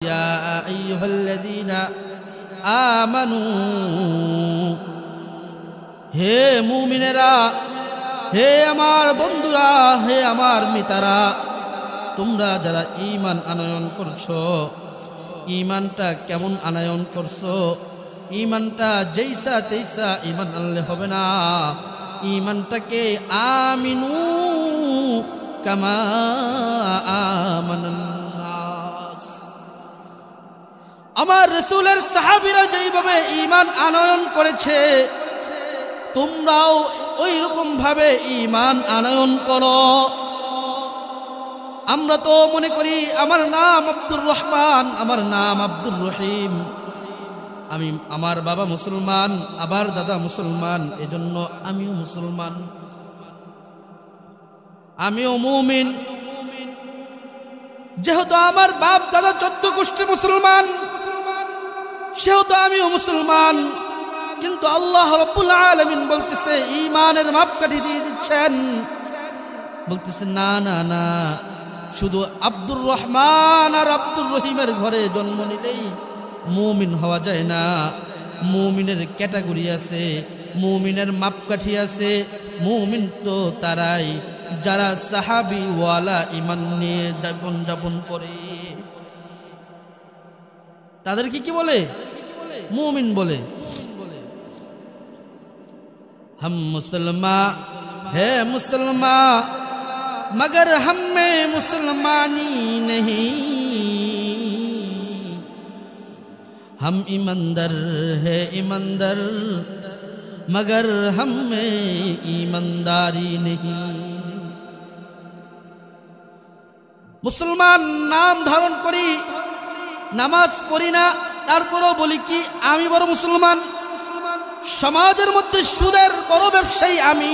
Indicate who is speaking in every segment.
Speaker 1: يا أيها الذين آمنوا হে মুমিনেরা, হে আমার বন্ধুরা, হে আমার মিতারা, তোমরা যারা ঈমান আনয়ন করছো, ঈমানটা কেমন আনয়ন করছো? ঈমানটা যেইসা তেইসা ঈমান আনলে হবে না। ঈমানটাকে আমিনু কামা আমানান নাস। আমার রাসূলের সাহাবীরা যেইভাবে ঈমান আনয়ন করেছে, তোমরাও ওই রকম ভাবে ঈমান আনয়ন করো। আমরা তো মনে করি আমার নাম আব্দুর রহমান, আমার নাম আব্দুর রহিম, আমার বাবা মুসলমান, আবার দাদা মুসলমান, এজন্য আমিও মুসলমান, আমিও মুমিন। যেহেতু আমার বাপ দাদা 14 গোষ্ঠী মুসলমান, সেহেতু আমিও মুসলমান। কিন্তু আল্লাহ রাব্বুল আলামিন বলতেছে, ঈমানের মাপকাঠি দিয়ে দিচ্ছেন, বলতেছে না না না, শুধু আব্দুর রহমান আর আব্দুর রহিমের ঘরে জন্ম নিলেই মুমিন হওয়া যায় না। মুমিনের ক্যাটাগরি আছে, মুমিনের মাপকাঠি আছে। মুমিন তো তারাই যারা সাহাবী ওয়ালা ঈমান নিয়ে জীবন যাপন করে, তাদেরকে কি বলে? মুমিন বলে। हम मुसलमान है मुसलमान, मगर हम में मुसलमानी नहीं, हम ईमानदार है ईमानदार, मगर हम में ईमानदारी नहीं। मुसलमान नाम धारण करी, नामाज पढ़ी ना, तारपरो बोली कि आमी बड़ मुसलमान। সমাজের মধ্যে সুদের বড় ব্যবসায়ী আমি,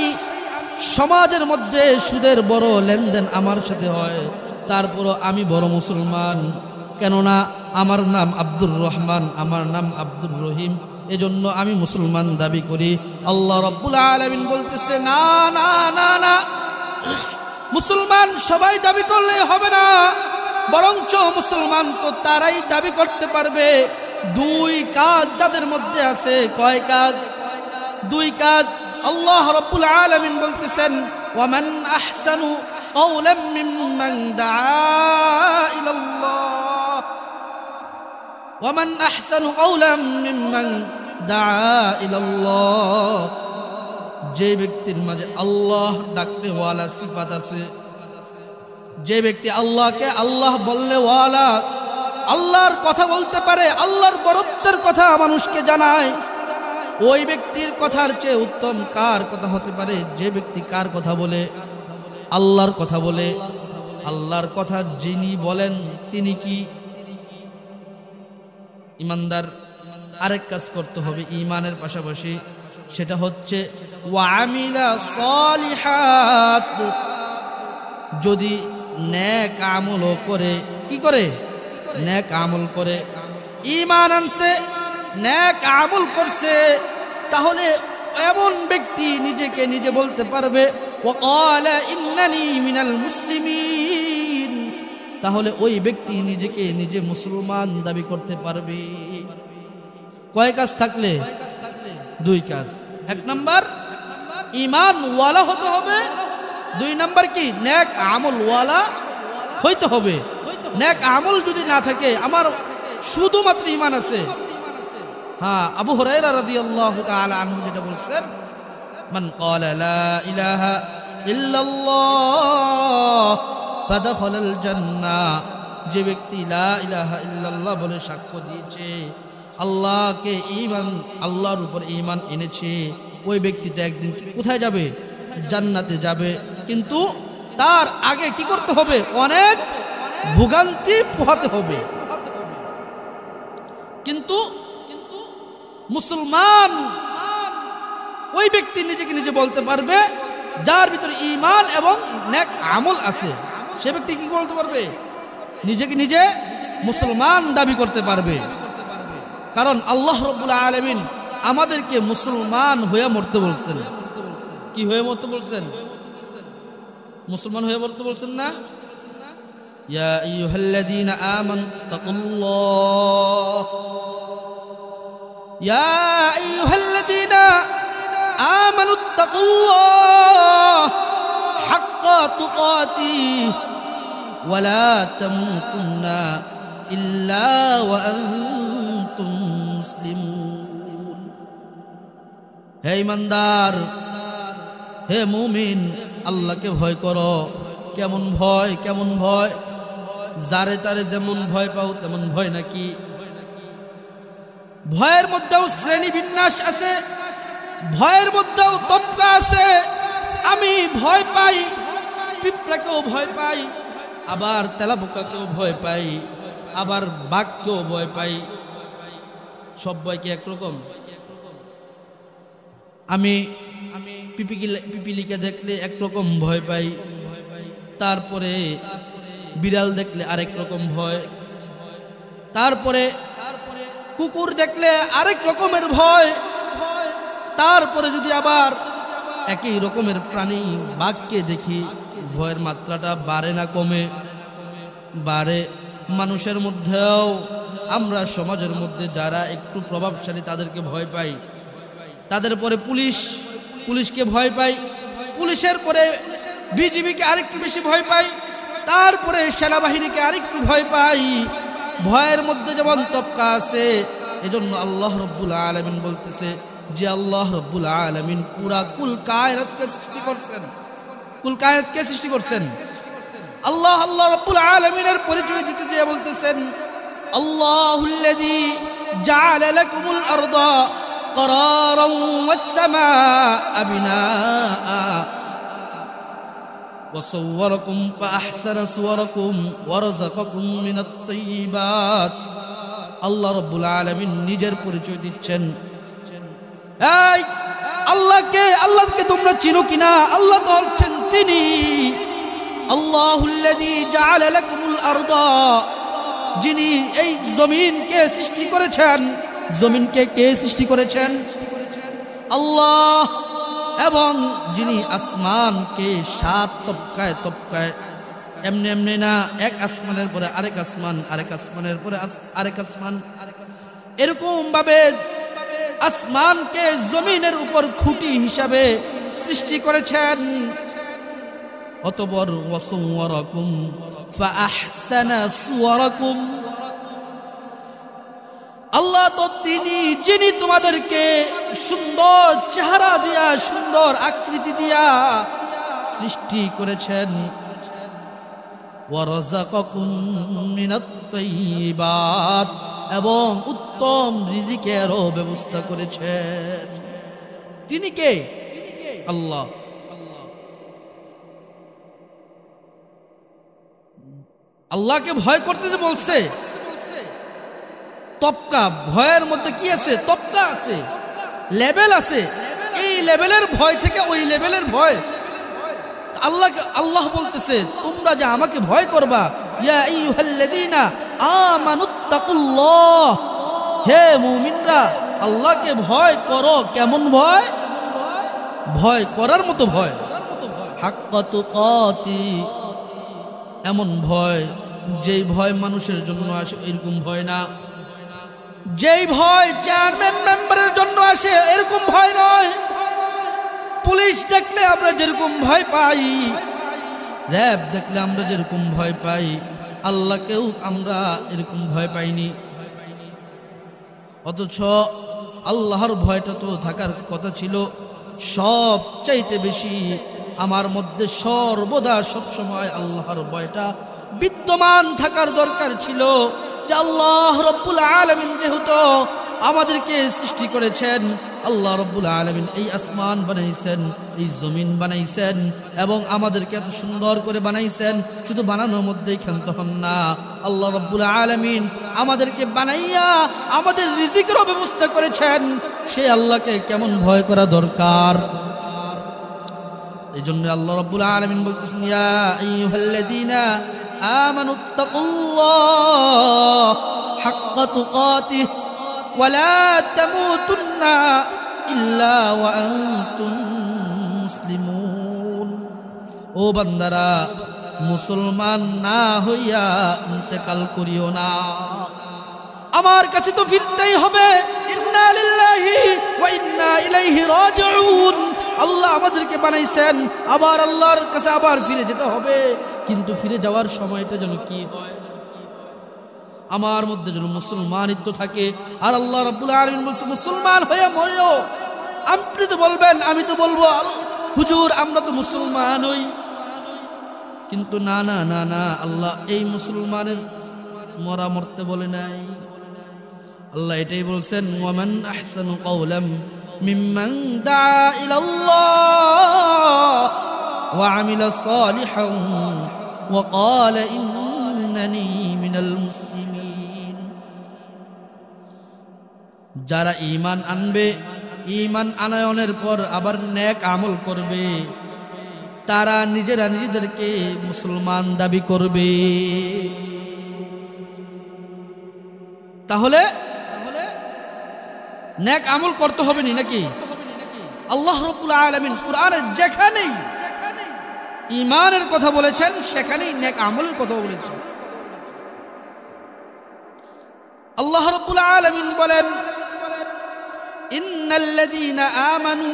Speaker 1: সমাজের মধ্যে সুদের বড় লেনদেন আমার সাথে হয়, তারপরও আমি বড় মুসলমান। কেননা আমার নাম আব্দুর রহমান, আমার নাম আব্দুর রহিম, এজন্য আমি মুসলমান দাবি করি। আল্লাহ রাব্বুল আলামিন বলতেছে না না না না, মুসলমান সবাই দাবি করলে হবে না, বরঞ্চ মুসলমান তো তারাই দাবি করতে পারবে দুই কাজ যাদের মধ্যে আছে। কয় কাজ? দুই কাজ। আল্লাহ রাব্বুল আলামিন বলতেছেন, ওয়ামান আহসানু কাওলাম মিম্মান দাআ ইলাল্লাহ, ওয়ামান আহসানু কাওলাম মিম্মান দাআ ইলাল্লাহ। যে ব্যক্তির মাঝে আল্লাহ ডাকতে ওয়ালা সিফাত আছে, যে ব্যক্তি আল্লাহকে আল্লাহ বললে ওয়ালা, আল্লাহর কথা বলতে পারে, আল্লাহর বরত্বের কথা মানুষকে জানায়, ওই ব্যক্তির কথার চেয়ে উত্তম কার কথা হতে পারে? যে ব্যক্তি কার কথা বলে? আল্লাহর কথা বলে। আল্লাহর কথা যিনি বলেন তিনি কি ঈমানদার। আরেক কাজ করতে হবে ঈমানের পাশাপাশি, সেটা হচ্ছে ওয়ামিলা সলিহাত। যদি নেক আমল করে, কি করে? নেক আমল করে, ঈমান আনছে, নেক আমল করছে, তাহলে এমন ব্যক্তি নিজেকে নিজে বলতে পারবে ওয়াকালা ইন্নানি মিনাল মুসলিমিন, তাহলে ওই ব্যক্তি নিজেকে নিজে মুসলমান দাবি করতে পারবে। কয় কাজ থাকলে? দুই কাজ। এক নাম্বার ঈমান ওয়ালা হতে হবে, দুই নাম্বার কি? নেক আমল ওয়ালা হইতে হবে। নেক আমল যদি না থাকে, আমার শুধুমাত্র ঈমান আছে। হ্যাঁ, আবু হুরায়রা রাদিয়াল্লাহু তাআলা আনহু যেটা বলছেন, মান ক্বালা লা ইলাহা ইল্লাল্লাহ ফাদাখালাল জান্নাহ, যে ব্যক্তি লা ইলাহা ইল্লাল্লাহ বলে সাক্ষ্য দিয়েছে, আল্লাহকে ঈমান, আল্লাহর উপর ঈমান এনেছে, ওই ব্যক্তিটা একদিন কোথায় যাবে? জান্নাতে যাবে। কিন্তু তার আগে কি করতে হবে? অনেক ভোগান্তি পোহাতে হবে। কিন্তু মুসলমান ওই ব্যক্তি নিজেকে নিজে বলতে পারবে যার ভিতরে ঈমান এবং নেক আমল আছে। সে ব্যক্তি কি বলতে পারবে? নিজেকে নিজে মুসলমান দাবি করতে পারবে। কারণ আল্লাহ রাব্বুল আলামিন আমাদেরকে মুসলমান হয়ে মরতে বলছেন। কি হয়ে মরতে বলছেন? মুসলমান হয়ে মরতে বলছেন না? ইয়া আইয়ুহাল্লাযীনা আমানু তাকুল্লাহ ইয়া আইয়ুহাল্লাযীনা আমানু তাকুল্লাহ হাক্কা তুকাতিহি ওয়া লা তামুতুন্না ইল্লা ওয়া আনতুম মুসলিমুন। হে ঈমানদার, হে মুমিন, আল্লাহকে ভয় করো। কেমন ভয়? কেমন ভয়? যারে তারে যেমন ভয় পাও তেমন ভয় নাকি? ভয়ের মধ্যেও শ্রেণী বিন্যাস আছে, ভয়ের মধ্যেও তবকা আছে। আমি ভয় পাই, পিঁপড়াকেও ভয় পাই, আবার তেলাপোকাকেও ভয় পাই, আবার বাঘকেও ভয় পাই। সব ভয় কি একরকম? আমি পিপিলিকে দেখলে একরকম ভয় পাই, তারপরে বিড়াল দেখলে আরেক রকম ভয়, তারপরে কুকুর দেখলে আরেক রকমের ভয়, তারপরে যদি আবার একই রকমের প্রাণী বাঘকে দেখি, ভয়ের মাত্রাটা বাড়ে না কমে? বাড়ে। মানুষের মধ্যেও আমরা সমাজের মধ্যে যারা একটু প্রভাবশালী তাদেরকে ভয় পাই, তাদের পরে পুলিশকে ভয় পাই, পুলিশের পরে বিজিবিকে আরেকটু বেশি ভয় পাই, তারপরে সেনাবাহিনীকে আরেকটু ভয় পাই। ভয়ের মধ্যে যেমন তবকা আছে, এজন্য আল্লাহ রাব্বুল আলামিন বলতেছে যে আল্লাহ রাব্বুল আলামিন পুরা কুল কায়নাতকে সৃষ্টি করছেন। কুল কায়নাতকে সৃষ্টি করছেন আল্লাহ। আল্লাহ রাব্বুল আলামিনের পরিচয় দিতে গিয়ে বলতেছেন আল্লাহুল্লাযী জাআলা লাকুমুল আরদা قرارا والسماء بناء وصوركم فأحسن صوركم ورزقكم من الطيبات। আল্লাহ রাব্বুল আলামিন নিজের পরিচয় দিচ্ছেন। এই আল্লাহকে তোমরা চিনো কিনা? আল্লাহ তো হচ্ছেন তিনি আল্লাহুল্লাযী জাআলা লাকুমুল আরদা, যিনি এই জমিনকে সৃষ্টি করেছেন। জমিনকে কে সৃষ্টি করেছেন? আল্লাহ। এবং যিনি আসমানকে 7 তবকায় তবকায়, এমনি এমনি না, এক আসমানের পরে আরেক আসমান, আরেক আসমানের পরে আরেক আসমান, এরকম ভাবে আসমানকে জমিনের উপর খুঁটি হিসাবে সৃষ্টি করেছেন। অতঃপর ওয়াসাওয়ারাকুম ফাআহসানা সুওয়ারাকুম, আল্লাহ তো তিনি যিনি তোমাদেরকে সুন্দর চেহারা দিয়া, সুন্দর আকৃতি দিয়া সৃষ্টি করেছেন। ওয়ারাযাকাকুম মিনাত তাইয়্যিবাত, এবং উত্তম রিজিকেরও ব্যবস্থা করেছেন। তিনি কে? আল্লাহ। আল্লাহকে ভয় করতে যে বলছে, তবকা, ভয়ের মধ্যে কি আছে? তবকা আছে, লেভেল আছে। এই লেভেলের ভয় থেকে ওই লেভেলের ভয় আল্লাহ বলতেছে তোমরা যে আমাকে ভয় করবা। ইয়া আইয়ুহাল্লাযীনা আমানুত্তাকুল্লাহ, হে মুমিনরা আল্লাহকে ভয় করো। কেমন ভয়? ভয় করার মতো ভয়। হাক্কা তুকাতি, এমন ভয় যেই ভয় মানুষের জন্য আসে এরকম ভয় না। যেই ভয় চেয়ারম্যান মেম্বারের জন্য আসে এরকম ভয় নয়। পুলিশ দেখলে আমরা যেরকম ভয় পাই, র‍্যাব দেখলে আমরা যেরকম ভয় পাই, আল্লাহকেও আমরা এরকম ভয় পাইনি। অথচ আল্লাহর ভয়টা তো থাকার কথা ছিল সবচাইতে বেশি। আমার মধ্যে সর্বদা সবসময় আল্লাহর ভয়টা বিদ্যমান থাকার দরকার ছিল। যে আল্লাহ রাব্বুল আলামিন যেহেতু আমাদেরকে সৃষ্টি করেছেন, আল্লাহ রাব্বুল আলামিন এই আসমান বানাইছেন, এই জমিন বানাইছেন, এবং আমাদেরকে এত সুন্দর করে বানাইছেন। শুধু বানানোর মধ্যেই ক্ষান্ত হন না, আল্লাহ রাব্বুল আলামিন আমাদেরকে বানাইয়া আমাদের রিজিকেরও ব্যবস্থা করেছেন। সেই আল্লাহকে কেমন ভয় করা দরকার। এই জন্য আল্লাহ রাব্বুল আলামিন বলতেছেন ইয়া আইয়ুহাল্লাযীনা আমানুত্তাকুল্লাহ হাক্কা তুকাতিহি ওয়া লা তামুতুন্না ইল্লা ওয়া আনতুম মুসলিমুন। ও বান্দারা, মুসলমান না হইয়া ইন্তেকাল করিও না। আমার কাছে তো ফিরতেই হবে। ইন্না লিল্লাহি ওয়া ইন্না ইলাইহি রাজিউন। আল্লাহ আমাদেরকে বানাইছেন, আবার আল্লাহর কাছে আবার ফিরে যেতে হবে। কিন্তু ফিরে যাওয়ার সময়টা যেন কি হয়, আমার মধ্যে যেন মুসলমানিত্ব থাকে। আর আল্লাহ রাব্বুল আলামিন বলছে মুসলমান হয়ে মরিও। আপনি তো বলবেন, আমি তো বলবো হুজুর আমরা তো মুসলমান হই, কিন্তু না না না না, আল্লাহ এই মুসলমানের মরা মরতে বলে নাই। আল্লাহ এটাই বলছেন ওয়ামান আহসানু কাওলাম মিম্মান দাআ ইলাল্লাহ ওয়া আমিলা সালিহান ওয়া ক্বালা ইন্নানি মিনাল মুসলিমিন। যারা ঈমান আনবে, ঈমান আনয়নের পর আবার নেক আমল করবে, তারা নিজেরা নিজেদেরকে মুসলমান দাবি করবে। তাহলে নেক আমল করতে হবে নি নাকি? আল্লাহ রাব্বুল আলামিন কুরআনের যেখানেই ঈমানের কথা বলেছেন সেখানেই নেক আমলের কথা বলেছেন। আল্লাহ রাব্বুল আলামিন বলেন ইন্নাল্লাযীনা আমানু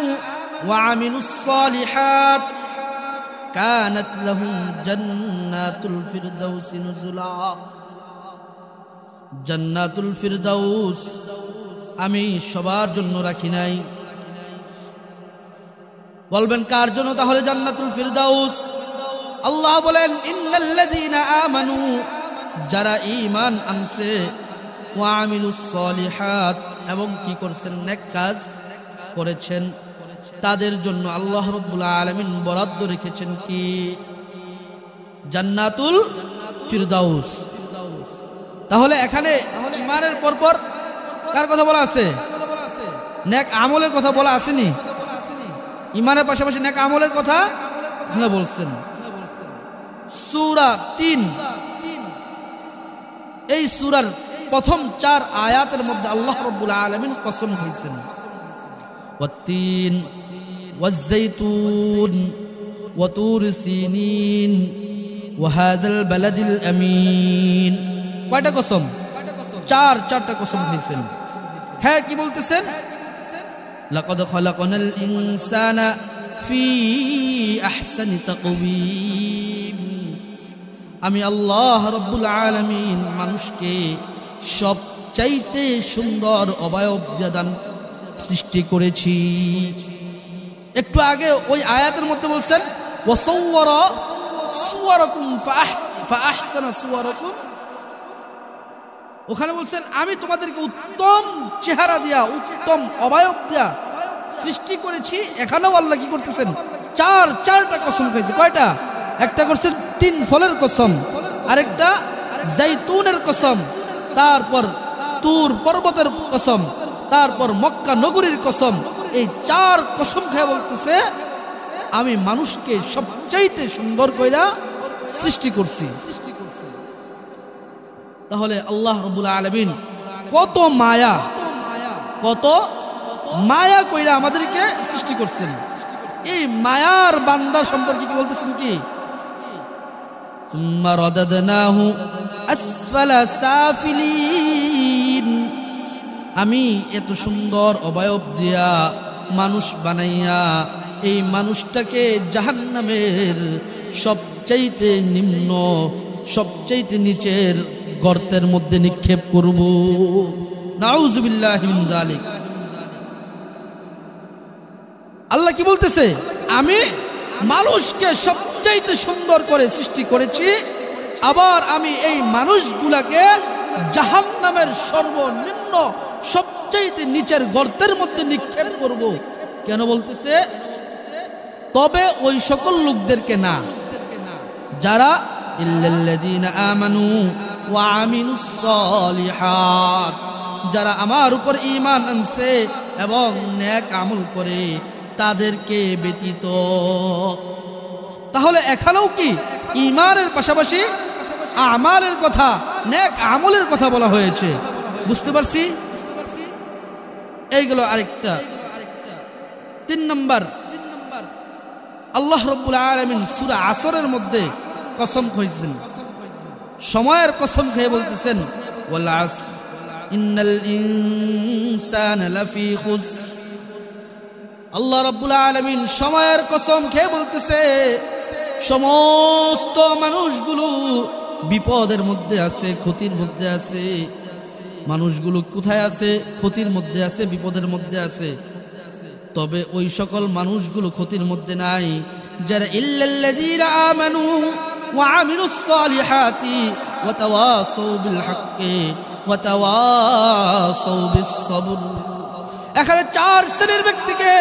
Speaker 1: ওয়া আমিলুস সালিহাত কানাত লাহুম জান্নাতুল ফিরদাউসি নুজুলা। জান্নাতুল ফিরদাউস আমি সবার জন্য রাখি নাই। বলবেন কার জন্য তাহলে জান্নাতুল ফিরদাউস? আল্লাহ বলেন ইন্নাল্লাযীনা আমানু, যারা ঈমান আনছে, ওয়া আমিলুস সালিহাত, এবং কি করছেন, নেক কাজ করেছেন, তাদের জন্য আল্লাহ রাব্বুল আলামিন বরাদ্দ রেখেছেন কি? জান্নাতুল ফিরদাউস। তাহলে এখানে ঈমানের পরপর কার কথা বলা আছে? নেক আমলের কথা বলা আসেনি? ঈমানের পাশাপাশি নেক আমলের কথা এখানে বলছেন। সূরা ৩, এই সূরার প্রথম ৪ আয়াতের মধ্যে আল্লাহ রাব্বুল আলামিন কসম খাইছেন ওয়াত-তিন ওয়াজ-যাইতুন ওয়া তুর সিনিন ওয়া হাযাল বালাদিল আমিন। কয়টা কসম? চারটা কসম খাইছেন। হ্যাঁ, কি বলতেছেন? লাকাদ খালাকনাল ইনসানা ফি আহসানি তাকওয়িম। আমি আল্লাহ রাব্বুল আলামিন মানুষকে সবচাইতে সুন্দর অবয়ব দান সৃষ্টি করেছি। একটু আগে ওই আয়াতের মধ্যে বলছেন ওয়াসাওয়ারা সুওয়ারাকুম ফাআহসানা সুওয়ারাকুম। ওখানে বলছেন আমি তোমাদেরকে উত্তম চেহারা দিয়া, উত্তম অবয়ব দিয়া সৃষ্টি করেছি। এখানেও আল্লাহ কি করতেছেন? চারটা কসম খাইছে। কয়টা? একটা করছেন 3 ফলের কসম, আরেকটা জাইতুনের কসম, তারপর তুর পর্বতের কসম, তারপর মক্কা নগরীর কসম। এই 4 কসম খেয়ে বলতেছে আমি মানুষকে সবচাইতে সুন্দর কইরা সৃষ্টি করছি। তাহলে আল্লাহ রাব্বুল আলামিন কত মায়া কইরা আমাদেরকে সৃষ্টি করছেন। এই মায়ার বান্দা সম্পর্কে কি বলতেছেন? কি সুম্মা রাদাদনাহু আসফালা সাফিলিন। আমি এত সুন্দর অবয়ব দিয়া মানুষ বানাইয়া এই মানুষটাকে জাহান্নামের সবচাইতে নিম্ন, সবচাইতে নিচের গর্তের মধ্যে নিক্ষেপ করব। নাউযুবিল্লাহি মিন যালিক। আল্লাহ কি বলতেছে? আমি মানুষকে সবচাইতে সুন্দর করে সৃষ্টি করেছি, আবার আমি এই মানুষগুলাকে জাহান্নামের সর্বনিম্ন সবচাইতে নিচের গর্তের মধ্যে নিক্ষেপ করব। কেন বলতেছে? তবে ওই সকল লোকদেরকে না যারা ইল্লাল্লাযীনা আমানু ওয়া আমিলুস সালিহাত, যারা আমার উপর ঈমান আনছে এবং নেক আমল করে, তাদেরকে ব্যতীত। তাহলে এখানেও কি ঈমানের পাশাপাশি আমালের কথা, নেক আমলের কথা বলা হয়েছে? বুঝতে পারছি? এইগুলো আরেকটা। 3 নম্বর, আল্লাহ রাব্বুল আলামিন সূরা আসরের মধ্যে কসম খাইছেন, সময়ের কসম খেয়ে বলতেছেন ওয়াল আসর ইন্নাল ইনসানা লাফি খুসর। আল্লাহ রাব্বুল আলামিন সময়ের কসম খেয়ে বলতেছে সমস্ত মানুষগুলো বিপদের মধ্যে আছে, ক্ষতির মধ্যে আছে। মানুষগুলো কোথায় আছে? ক্ষতির মধ্যে আছে, বিপদের মধ্যে আছে। তবে ওই সকল মানুষগুলো ক্ষতির মধ্যে নাই যারা ইল্লাল্লাযীনা আমানু ওয়া আমিলুস সালিহাতি ওয়া তাওয়াসাউ বিল হাক্কি ওয়া তাওয়াসাউ বিস সবর। এখানে 4 শ্রেণীর ব্যক্তিকে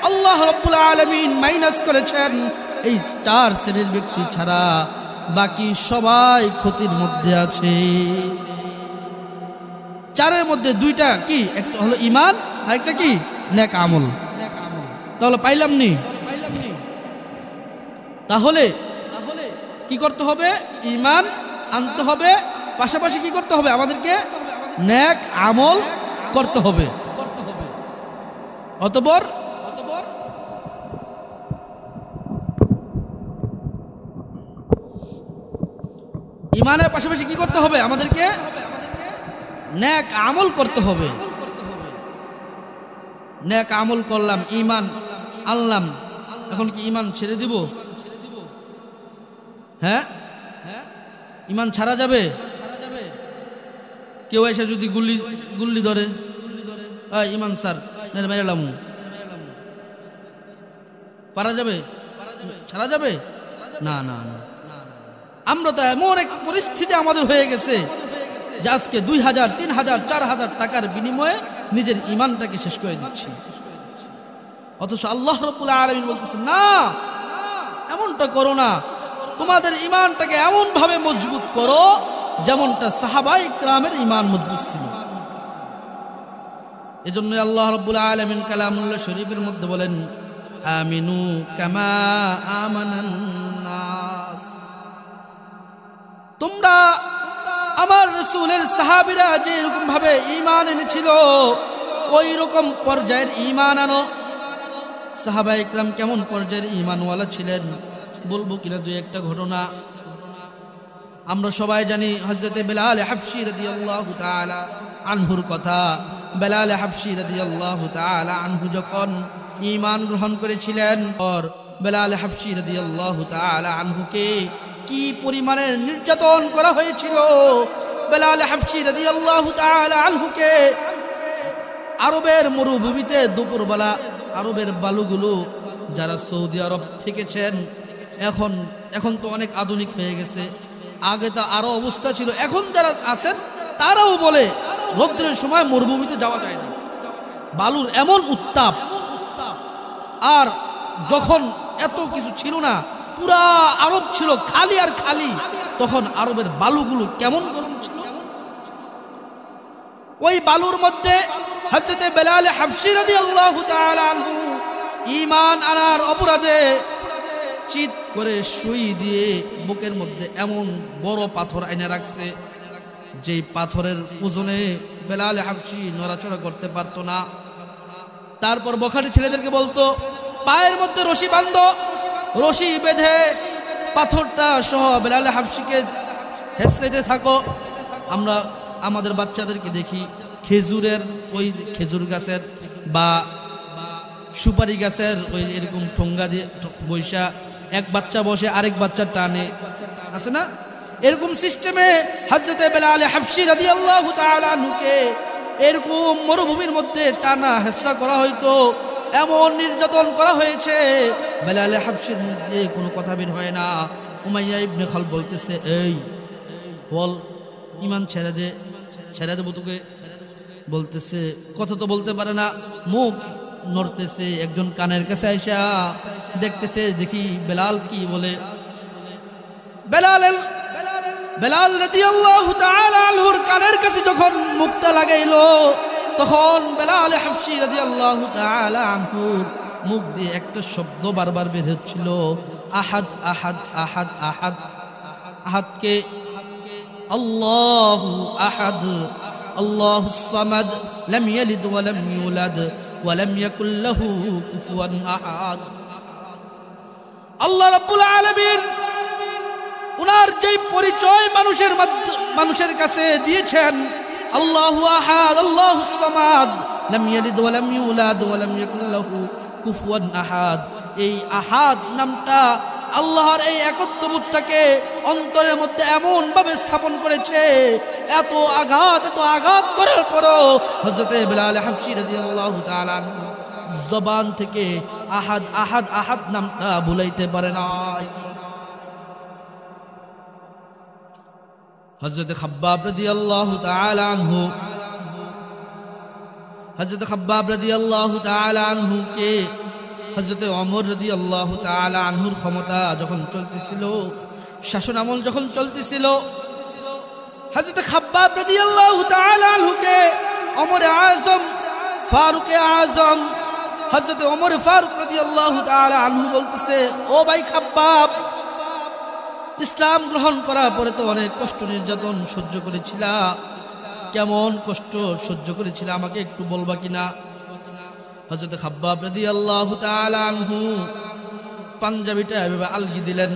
Speaker 1: আল্লাহ রাব্বুল আলামিন মাইনাস করেছেন। এই 4 শ্রেণীর ব্যক্তি ছাড়া বাকি সবাই ক্ষতির মধ্যে আছে। 4-এর মধ্যে 2টা কি? একটা হলো ঈমান আর একটা কি? নেক আমল। তাহলে পাইলাম নি? তাহলে কি করতে হবে? ঈমান আনতে হবে, পাশাপাশি কি করতে হবে? আমাদেরকে নেক আমল করতে হবে। অতঃপর ঈমানের পাশাপাশি কি করতে হবে? আমাদেরকে নেক আমল করতে হবে। নেক আমল করলাম, ঈমান আনলাম, এখন কি ঈমান ছেড়ে দিব? হ্যাঁ, ঈমান ছাড়া যাবে? কেউ এসে যদি গুল্লি ধরে, ঈমান স্যার মেরেলাম, পারা যাবে? ছাড়া যাবে না? না না, আমরা তো এমন এক পরিস্থিতি আমাদের হয়ে গেছে যে আজকে 2000, 3000, 4000 টাকার বিনিময়ে নিজের ঈমানটাকে শেষ করে দিচ্ছি। অথচ আল্লাহ রাব্বুল আলামিন বলতেছেন না, এমনটা করো না। তোমাদের ঈমানটাকে এমন ভাবে মজবুত করো যেমনটা সাহাবায়ে কিরামের ঈমান মজবুত ছিল। এজন্য আল্লাহ রাব্বুল আলামিন কালামুল্লাহ শরীফের মধ্যে বলেন আমিনু কামা আমানান নাস। তোমরা আমার রাসূলের সাহাবীরা যে এরকম ভাবে ঈমান এনেছিল ওই রকম পর্যায়ের ঈমান আনো। সাহাবায়ে কিরাম কেমন পর্যায়ের ঈমানওয়ালা ছিলেন বলবো কিনা 2-1টা ঘটনা। আমরা সবাই জানি হযরতে বেলাল হাবশী রাদিয়াল্লাহু তাআলা আনহুর কথা। বেলাল হাবশী রাদিয়াল্লাহু তাআলা আনহু যখন ঈমান গ্রহণ করেছিলেন, আর বেলাল হাবশী রাদিয়াল্লাহু তাআলা আনহুকে কি পরিমাণের নির্যাতন করা হয়েছিল। বেলাল হাবশী রাদিয়াল্লাহু তাআলা আনহুকে আরবের মরুভূমিতে দুপুরবেলা আরবের বালুগুলো যারা সৌদি আরব থেকেছেন, এখন তো অনেক আধুনিক হয়ে গেছে, আগে তো আরো অবস্থা ছিল। এখন যারা আছেন তারাও বলে রৌদ্রের সময় মরুভূমিতে যাওয়া যায় না, বালুর এমন উত্তাপ। আর যখন এত কিছু ছিল না, পুরা আরব ছিল খালি আর খালি, তখন আরবের বালুগুলো কেমন গরম ছিল। ওই বালুর মধ্যে হযরতে বেলাল হাবশী রাদিয়াল্লাহু তাআলা আনহু ঈমান আনার অপরাধে চিৎ করে সুই দিয়ে বুকের মধ্যে এমন বড় পাথর এনে রাখছে, যেই পাথরের ওজনে বেলাল হাবশী নড়াচড়া করতে পারতো না। তারপর বখাটে ছেলেদেরকে বলতো পায়ের মধ্যে রশি বাঁধো, রশি বেঁধে পাথরটা সহ বেলাল হাবশীকে হেঁচড়াতে থাকো। আমরা আমাদের বাচ্চাদেরকে দেখি খেজুরের ওই খেজুর গাছের বা সুপারি গাছের ওই এরকম ঠোঙ্গা দিয়ে বৈশা এক বাচ্চা বসে আরেক বাচ্চা টানে, আছে না? এরকম সিস্টেমে হযরতে বেলাল হাবশী রাদিয়াল্লাহু তাআলা আনহুকে এরকম মরুভূমির মধ্যে টানা হেঁচড়া করা হইতো, এমন নির্যাতন করা হয়েছে বেলাল হাবশীর মুখ দিয়ে কোনো কথা বের হয় না। উমাইয়া ইবনে খালব বলতেছে এই বল ঈমান ছেড়ে দেবো তোকে। বলতেছে কথা তো বলতে পারে না, মুখ নড়তেছে। একজন কানের কাছে আইসা দেখতেছে, দেখি বেলাল কি বলে। বেলাল রাদিয়াল্লাহু তাআলা আনহুর কানের কাছে যখন মুখটা লাগাইলো, তখন বেলাল হাবশী রাদিয়াল্লাহু তাআলা আনহুর মুখ দিয়ে একটা শব্দ বারবার বের হচ্ছিল, আহাদ আহাদ আহাদ আহাদ। আহাদকে আল্লাহু আহাদ আল্লাহুস সামাদ লাম ইয়ালিদ ওয়া লাম ইউলাদ ওয়া লাম ইয়াকুল লাহু কুফুয়ান আহাদ। আল্লাহ রাব্বুল আলামিন ওনার যেই পরিচয় মানুষের কাছে দিয়েছেন, আল্লাহু আহাদ আল্লাহুস সামাদ লাম ইয়ালিদ ওয়া লাম ইউলাদ ওয়া লাম ইয়াকুল লাহু কুফুয়ান আহাদ, এই আহাদ নামটা আল্লাহর এই একত্ববোধটাকে অন্তরের মধ্যে এমন ভাবে স্থাপন করেছে, এত আঘাত করার পরও হযরত বিলাল হাবশী রাদিয়াল্লাহু তাআলা জবান থেকে আহাদ আহাদ আহাদ নামটা ভুলাইতে পারে নাই। হযরত খাব্বাব রাদিয়াল্লাহু তাআলা আনহু, হযরত খাব্বাব রাদিয়াল্লাহু তাআলা আনহুকে হযরত ওমর রাদিয়াল্লাহু তাআলা আনহুর ক্ষমতা যখন চলতেছিল, শাসন আমল যখন চলতেছিল, হযরত খাব্বাব রাদিয়াল্লাহু তাআলা আনহুকে ওমর আযম ফারুক আযম হযরত ওমর ফারুক রাদিয়াল্লাহু তাআলা আনহু বলতেছে, ও ভাই খাব্বাব, ইসলাম গ্রহণ করার পরে তো অনেক কষ্ট নির্যাতন সহ্য করেছিলা, কেমন কষ্ট সহ্য করেছিলা আমাকে একটু বলবা কিনা? হযরত খাব্বাব রাদিয়াল্লাহু তাআলা আনহু পাঞ্জাবিটা এভাবে আলগি দিলেন।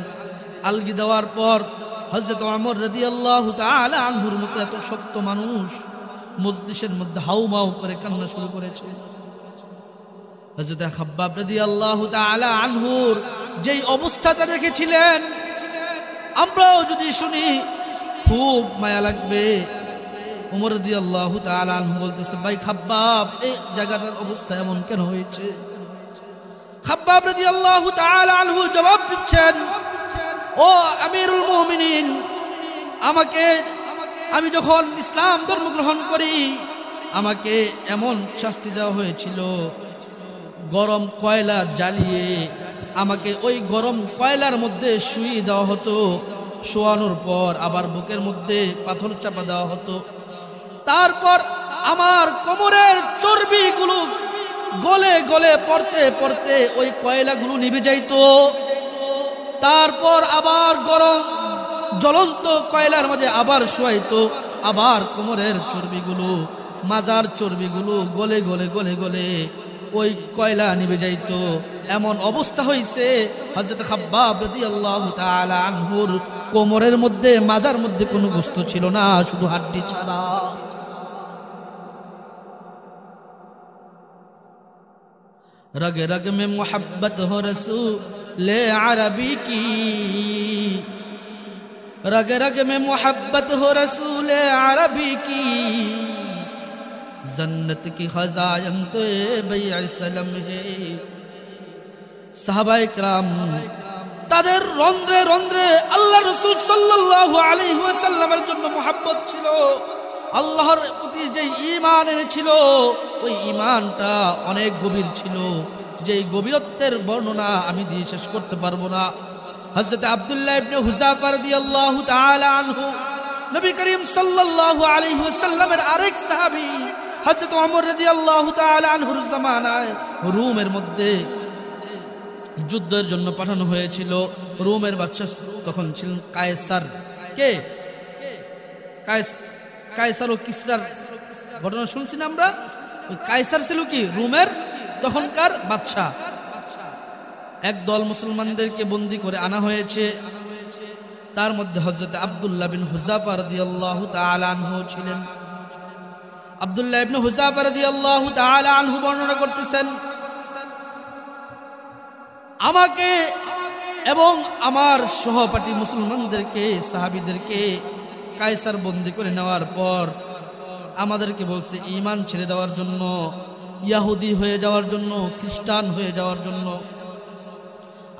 Speaker 1: আলগি দেওয়ার পর হযরত ওমর রাদিয়াল্লাহু তাআলা আনহুর মতো এত শক্ত মানুষ মজলিসের মধ্যে হাউমাউ করে কান্না শুরু করেছে। হযরত খাব্বাব রাদিয়াল্লাহু তাআলা আনহুর যেই অবস্থাটা দেখেছিলেন, আমরাও যদি শুনি খুব মায়া লাগবে। ওমর রাদিয়াল্লাহু তাআলা আনহু বলতেছে, ভাই খাব্বাব, এই জায়গাটার অবস্থা এমন কেন হয়েছে? খাব্বাব রাদিয়াল্লাহু তাআলা আনহু জবাব দিচ্ছেন, ও আমিরুল মুমিনিন, আমি যখন ইসলাম ধর্ম গ্রহণ করি আমাকে এমন শাস্তি দেওয়া হয়েছিল, গরম কয়লা জ্বালিয়ে আমাকে ওই গরম কয়লার মধ্যে শুইয়ে দেওয়া হতো, শোয়ানোর পর আবার বুকের মধ্যে পাথর চাপা দেওয়া হতো, তারপর আমার কোমরের চর্বিগুলো গলে গলে পড়তে পড়তে ওই কয়লাগুলো নিভে যাইত, তারপর আবার গরম জ্বলন্ত কয়লার মাঝে আবার শোয়াইতো, আবার কোমরের চর্বিগুলো মাজার চর্বিগুলো গলে গলে গলে গলে ওই কয়লা নিভে যাইতো। এমন অবস্থা হয়েছে হযরত খাব্বাব রাদিয়াল্লাহু তাআলা আনহুর কোমরের মধ্যে মাজার মধ্যে কোনো গোশত ছিল না, শুধু হাড্ডি ছাড়া। रग रग में मोहब्बत हो रसूल अरबी की, रग रग में मोहब्बत हो रसूल अरबी की, जन्नत की खजायम तो बैसलम है। साहबाए किराम তাদের রন্ধ্রে রন্ধ্রে আল্লাহ রাসূল সাল্লাল্লাহু আলাইহি ওয়াসাল্লামের জন্য মোহাব্বত ছিল, আল্লাহর প্রতি যে ঈমান এনেছিল ওই ঈমানটা অনেক গভীর ছিল, যেই গভীরত্বের বর্ণনা আমি দিয়ে শেষ করতে পারবো না। হযরত আব্দুল্লাহ ইবনে হুযাফা রাদিয়াল্লাহু তাআলা আনহু নবী করিম সাল্লাল্লাহু আলাইহি ওয়াসাল্লামের আরেক সাহাবী হযরত ওমর রাদিয়াল্লাহু তাআলা আনহুর জামানায় রোমের মধ্যে যুদ্ধের জন্য পাঠানো হয়েছিল। রোমের বাদশা তখন ছিলেন কায়সার। কে? কায়সার ও কিসরার ঘটনা শুনছি না আমরা। কায়সার ছিল কি? রোমের তখনকার বাদশা। একদল মুসলমানদেরকে বন্দী করে আনা হয়েছে, তার মধ্যে হযরত আব্দুল্লাহ বিন হুযাফা রাদিয়াল্লাহু তাআলা আনহু ছিলেন। আব্দুল্লাহ ইবনে হুযাফা রাদিয়াল্লাহু তাআলা আনহু বর্ণনা করতেছেন, আমাকে এবং আমার সহপাঠী মুসলমানদেরকে সাহাবীদেরকে কায়সার বন্দী করে নেওয়ার পর আমাদেরকে বলছে ঈমান ছেড়ে দেওয়ার জন্য, ইহুদি হয়ে যাওয়ার জন্য, খ্রিস্টান হয়ে যাওয়ার জন্য।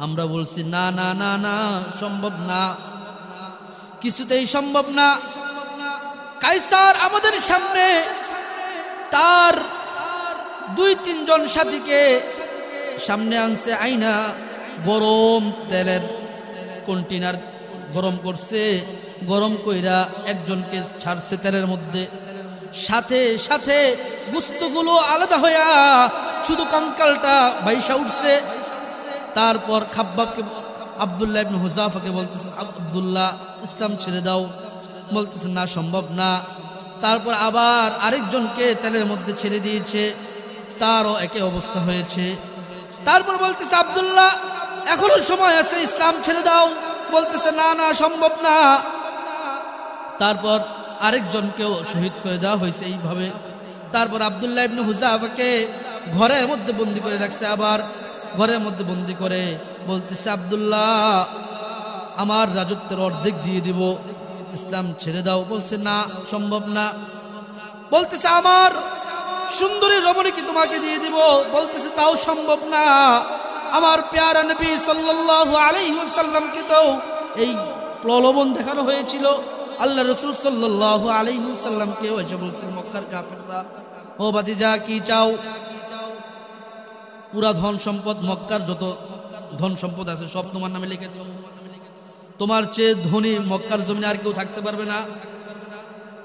Speaker 1: আমরা বলছি না না না না, সম্ভব না, কিছুতেই সম্ভব না। কায়সার আমাদের সামনে তার 2-3 জন সাথীকে সামনে আনছে, আইনা গরম তেলের কন্টেনার গরম করছে, গরম কইরা একজনকে ছাড়ছে তেলের মধ্যে, সাথে সাথে গোশতগুলো আলাদা হইয়া শুধু কঙ্কালটা ভাইসা উঠছে। তারপর খাব্বাবকে আব্দুল্লাহ ইবনে হুযাফাকে বলতেছে, আব্দুল্লাহ ইসলাম ছেড়ে দাও। বলতেছে না, সম্ভব না। তারপর আবার আরেকজনকে তেলের মধ্যে ছেড়ে দিয়েছে, তারও একই অবস্থা হয়েছে। তারপর বলতেছে, আব্দুল্লাহ এখনো সময় আছে, ইসলাম ছেড়ে দাও। বলতেছে না না সম্ভব না। তারপর আরেকজনকেও শহীদ করে দেওয়া হয়েছে এইভাবে। তারপর আব্দুল্লাহ ইবনে হুযাফাকে ঘরের মধ্যে বন্দি করে রাখছে, আবার ঘরের মধ্যে বন্দি করে বলতেছে আব্দুল্লাহ আমার রাজত্বের অর্ধেক দিয়ে দিব, ইসলাম ছেড়ে দাও। বলছে না সম্ভব না। বলতেছে আমার সুন্দরী রমণীকে তোমাকে দিয়ে দিব, বলতেছে তাও সম্ভব না। আমার প্যারা নবী সাল্লাল্লাহু আলাইহি ওয়াসাল্লামকে তো এই প্রলোভন দেখানো হয়েছিল। আল্লাহ রাসূল সাল্লাল্লাহু আলাইহি ওয়াসাল্লামকে এসে বলছেন মক্কার কাফেররা, ও ভাতিজা কি চাও? পুরা ধন সম্পদ, মক্কার যত ধন সম্পদ আছে সব তোমার নামে লিখে দিও। তোমার চেয়ে ধনী মক্কার জমিনে আর কেউ থাকতে পারবে না।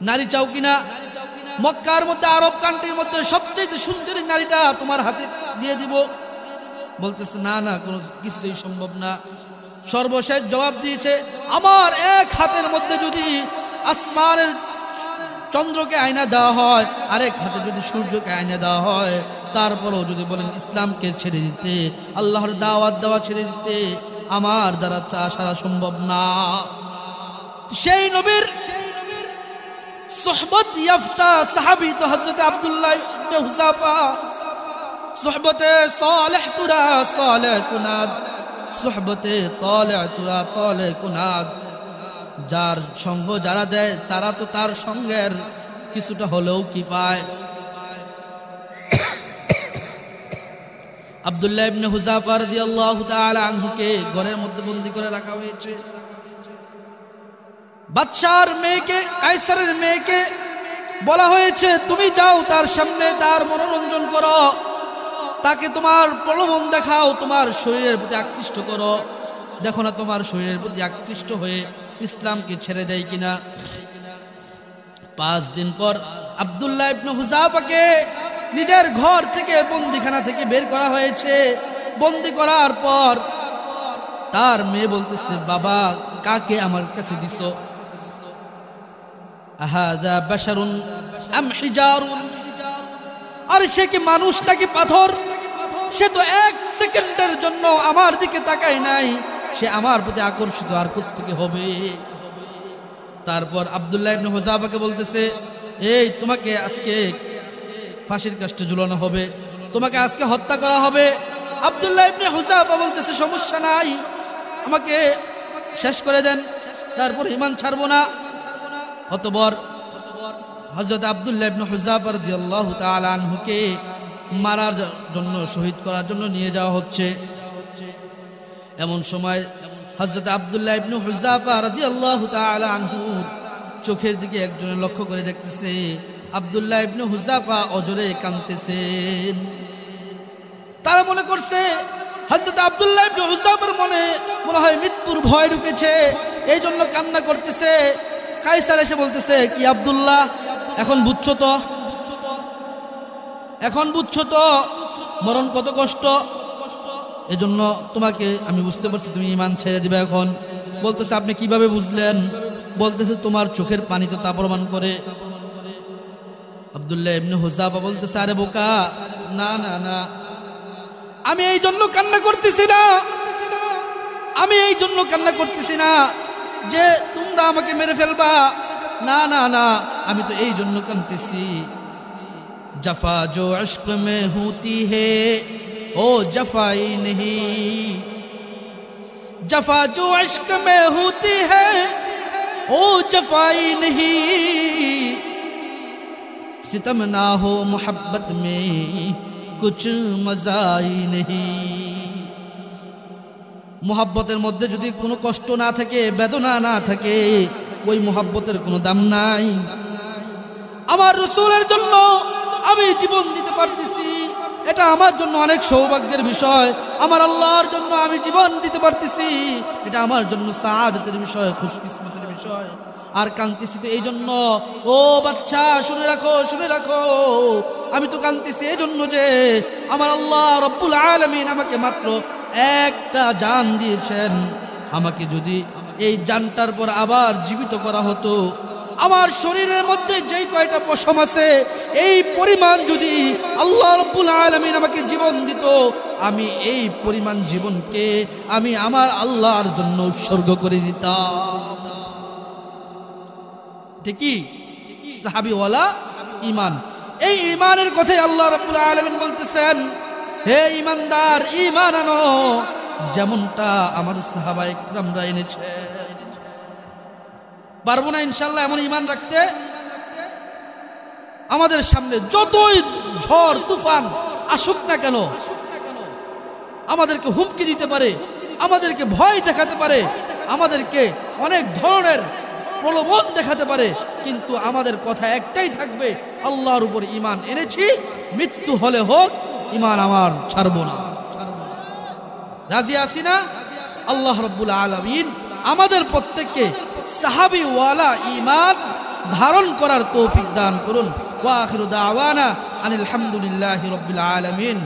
Speaker 1: নারী চাও কিনা? মক্কার মধ্যে আরব কান্ট্রির মধ্যে সবচেয়ে সুন্দরী নারীটা তোমার হাতে দিয়ে দিব। বলতেছে না না কোনো কিছুই সম্ভব না। সর্বশেষ জবাব দিয়েছে আমার এক হাতের মধ্যে যদি আসমানের চন্দ্রকে আয়না দেওয়া হয়, আরেক হাতে যদি সূর্যকে আয়না দেওয়া হয়, তারপরেও যদি বলেন ইসলামকে ছেড়ে দিতে, আল্লাহর দাওয়াত দেওয়া ছেড়ে দিতে, আমার দ্বারা তা সারা সম্ভব না। সেই নবীর সোহবত ইয়াফতা সাহাবী তো হযরত আব্দুল্লাহ ইবনে হুযাফা। সোহবতে সালেহ তুরা সালেহ কুনাদ, সোহবতে তালেহ তুরা তালেহ কুনাদ। যার সঙ্গ যারা দেয় তারা তো তার সঙ্গের কিছুটা হলেও কি পায়। আব্দুল্লাহ ইবনে হুযাফা রাদিয়াল্লাহু তাআলা আনহুকে ঘরের মধ্যে বন্দী করে রাখা হয়েছে। বাদশার মেয়েকে, কায়সারের মেয়েকে বলা হয়েছে তুমি যাও তার সামনে, তার মনোরঞ্জন করো, তাকে তোমার প্রলোভন দেখাও, তোমার শরীরের প্রতি আকৃষ্ট করো, দেখো না তোমার শরীরের প্রতি আকৃষ্ট হয়ে ইসলামকে ছেড়ে দেয় কিনা। 5 দিন পর আব্দুল্লাহ ইবনে হুযাফাকে নিজের ঘর থেকে বন্দিখানা থেকে বের করা হয়েছে। বন্দি করার পর তার মেয়ে বলতেছে বাবা কাকে আমার কাছে দিছো? আহাযা বাশারুন আম হিজারুন, আর সে কি মানুষ নাকি পাথর? সে তো 1 সেকেন্ডের জন্য আমার দিকে তাকায় নাই, সে আমার প্রতি আকর্ষিত আর কোত্থেকে হবে? তারপর আব্দুল্লাহ ইবনে হুযাফাকে বলতেছে এই তোমাকে আজকে ফাঁসির কাস্টে ঝুলানো হবে, তোমাকে আজকে হত্যা করা হবে। আব্দুল্লাহ ইবনে হুযাফা বলতেছে সমস্যা নাই, আমাকে শেষ করে দেন, তারপর ঈমান ছাড়বো না। অতঃপর হযরত আব্দুল্লাহ ইবনে হুযাফা রাদিয়াল্লাহু তাআলা আনহুকে মারার জন্য, শহীদ করার জন্য নিয়ে যাওয়া হচ্ছে। এমন সময় হযরত আব্দুল্লাহ ইবনে হুযাফা রাদিয়াল্লাহু তাআলা আনহু চোখের দিকে একজনের লক্ষ্য করে দেখতেছে আব্দুল্লাহ ইবনে হুযাফা অজরে কাঁদতেছেন। তারা মনে করছে হযরত আব্দুল্লাহ ইবনে হুযাফার মনে হয় মৃত্যুর ভয় ঢুকেছে, এই জন্য কান্না করতেছে। কায়সার এসে বলতেছে কি আব্দুল্লাহ এখন বুঝছো তো, এখন বুঝছো তো মরণ কত কষ্ট, এজন্য তোমাকে আমি বুঝতে পারছি তুমি ঈমান ছেড়ে দিবে এখন। বলতেছে আপনি কিভাবে বুঝলেন? বলতেছে তোমার চোখের পানি তো তা প্রমাণ করে। আব্দুল্লাহ ইবনে হুযাফা বলতেছে আরে বোকা, না না না, আমি এই জন্য কান্না করতেছি না, আমি এই জন্য কান্না করতেছি না যে তোমরা আমাকে মেরে ফেলবা, না না না, আমি তো এই জন্য কাঁদতেছি जफा जो इश्क में होती है ओ जफाई नहीं, जफा जो इश्क में होती है ओ जफाई नहीं, सितम ना हो मोहब्बत में कुछ मजाई नहीं। मोहब्बतेर मध्य यदि कोनो कष्ट ना थाके, बेदना ना थाके, ओई मोहब्बतेर कोनो दाम नाई। आमार रसूलेर जन्य আমি জীবন দিতে পারতেছি, এটা আমার জন্য অনেক সৌভাগ্যের বিষয়। আমার আল্লাহর জন্য আমি জীবন দিতে পারতেছি, এটা আমার জন্য সাআদাতের বিষয়, খুশকিসমতের বিষয়। আর কাঁদতেছি তো এই জন্য, ও বাচ্চা শুনে রাখো, শুনে রাখো, আমি তো কাঁদতেছি এই জন্য যে আমার আল্লাহ রব্বুল আলামিন আমাকে মাত্র একটা জান দিয়েছেন। আমাকে যদি এই জানটার পর আবার জীবিত করা হতো, আমার শরীরের মধ্যে যেই কয়টা পশম আছে এই পরিমাণ যদি আল্লাহ রাব্বুল আলামিন আমাকে জীবন দিত, আমি এই পরিমাণ জীবনকে আমি আমার আল্লাহর জন্য উৎসর্গ করে দিতাম। ঠিকই সাহাবীওয়ালা ঈমান। এই ঈমানের কথাই আল্লাহ রাব্বুল আলামিন বলতেছেন, হে ঈমানদার ঈমান আনো যেমনটা আমার সাহাবায়ে কিরামরা এনেছে। পারবো না ইনশাআল্লাহ এমন ঈমান রাখতে? আমাদের সামনে যতই ঝড় তুফান আসুক না কেন, আমাদেরকে হুমকি দিতে পারে, আমাদেরকে ভয় দেখাতে পারে, আমাদেরকে অনেক ধরনের প্রলোভন দেখাতে পারে, কিন্তু আমাদের কথা একটাই থাকবে, আল্লাহর উপর ঈমান এনেছি, মৃত্যু হলে হোক ঈমান আমার ছাড়বো না। রাজি আছি না? আল্লাহ রাব্বুল আলামিন আমাদের প্রত্যেককে সাহাবীওয়ালা ঈমান ধারণ করার তৌফিক দান করুন। ওয়া আখিরু দাওয়ানা আনিল হামদুলিল্লাহি রাব্বিল আলামিন।